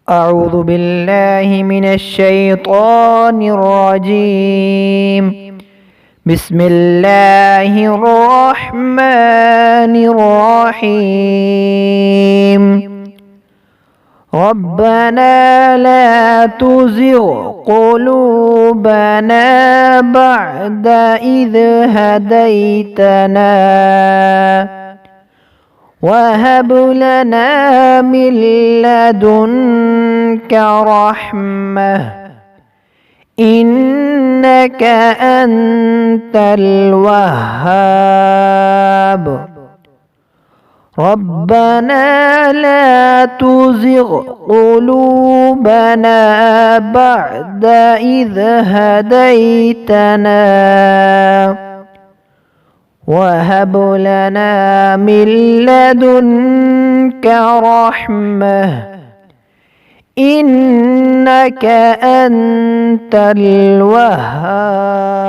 أعوذ بالله من الشيطان الرجيم. بسم الله الرحمن الرحيم. ربنا لا تزغ قلوبنا بعد إذ هديتنا وهب لنا من لدنك رحمة إنك أنت الوهاب. ربنا لا تزغ قلوبنا بعد إذ هديتنا وهب لنا من لدنك رحمة إنك أنت الوهاب.